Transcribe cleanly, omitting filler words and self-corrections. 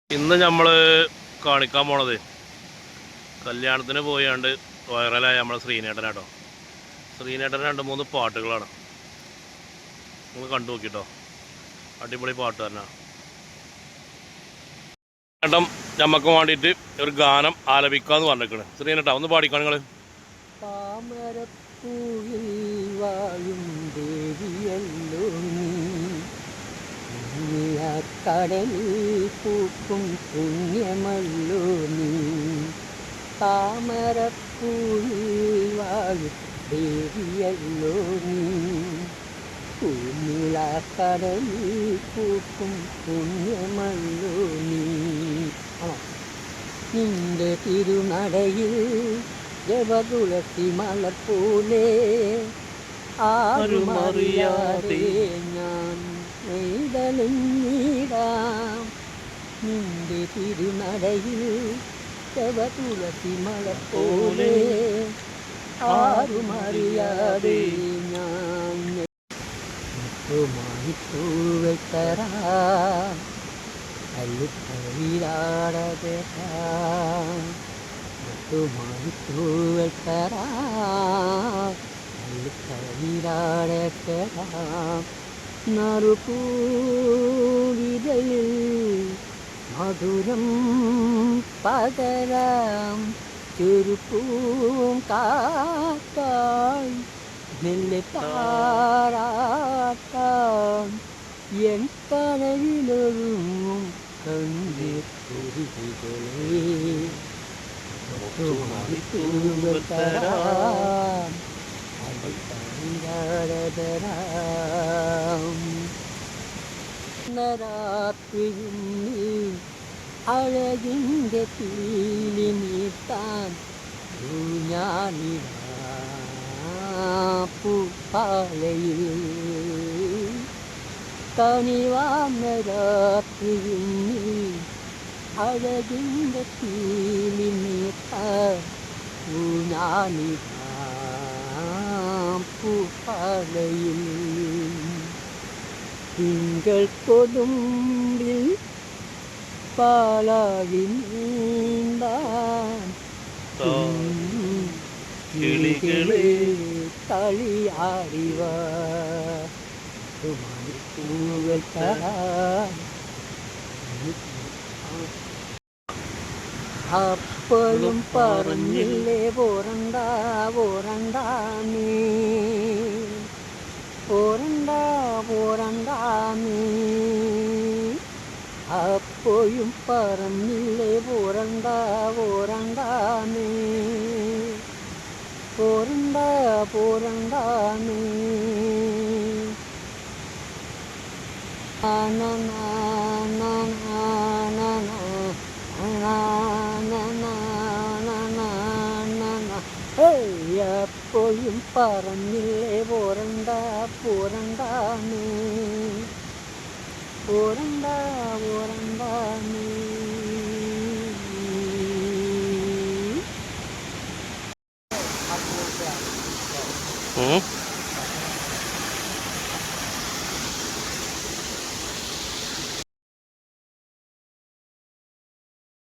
ഇന്ന് നമ്മൾ കാണിക്കാൻ പോണത് കല്യാണത്തിന് പോയാണ്ട് വൈറലായ നമ്മളെ ശ്രീനേട്ടനാട്ടോ. ശ്രീനേട്ടൻ 2-3 പാട്ടുകളാണ്, നിങ്ങൾ കണ്ടു നോക്കിട്ടോ. അടിപൊളി പാട്ട് തന്നെ. ചേട്ടൻ നമുക്ക് വേണ്ടിയിട്ട് ഒരു ഗാനം ആലപിക്കാന്ന് പറഞ്ഞിരിക്കണ്. ശ്രീനേട്ടാ ഒന്ന് പാടിക്കാണ് നിങ്ങൾ. താമരപ്പൂവിൽ വാഴും ദേവിയല്ലോ നീ, കടലിൽ പൂക്കും പുണ്യമല്ലോ നീ. താമരപ്പൂവിൽ വാഴും ദേവിയല്ലോ നീ, കടലിൽ പൂക്കും പുണ്യമല്ലോ നീ. നിന്റെ തിരുനടയിൽ ജപതുളസി മലർപോലെ ആരുമറിയാതെ ഞാൻ നെയ്തലിഞ്ഞിടാം. നിന്റെ തിരുനടയിൽ ജപതുളസി മലർപോലെ ആരുമറിയാതെ ഞാൻ പൂവൽ തരാം, അല്ലിത്തവിരാടതരാം. പൂവൽ തരാം, അല്ലിത്തവിരാടതരാം. നറുപൂവിതളിൽ മധുരം പകരാം. ചെറുപ്പൂം കാറ്റായി നെല്ല് താരാട്ടാം. എൻ കനവിലൊഴുങ്ങും കണ്ണീർക്കുരുവികളെ പൂവൽ തരാം, അല്ലിത്തവിരാടതരാം. രാത്രിയിൽ അഴകിൻ്റെ തീലി നീട്ടാൻ പൂപ്പാലയിൽ. കനിവാർന്ന രാത്രിയിൽ അഴകിൻ്റെ തീലി നീട്ടാൻ പൂപ്പാലയിൽ. തിങ്കൾ കൊതുമ്പിൽ പാലാഴി നീന്താൻ കിളികളെ കളിയാടിവ. പൂവൽ തരാം, അപ്പോഴും പറഞ്ഞില്ലേ പോരണ്ട പോരണ്ട നീ, പോരണ്ട പോരണ്ട നീ. അപ്പോഴും പറഞ്ഞില്ലേ പോരണ്ട പോരണ്ട നീ, പോരണ്ട പോരണ്ട നീ. എപ്പോഴും പറഞ്ഞില്ലേ പോരണ്ട പോരണ്ട നീ, പോരണ്ട പോരണ്ട നീ.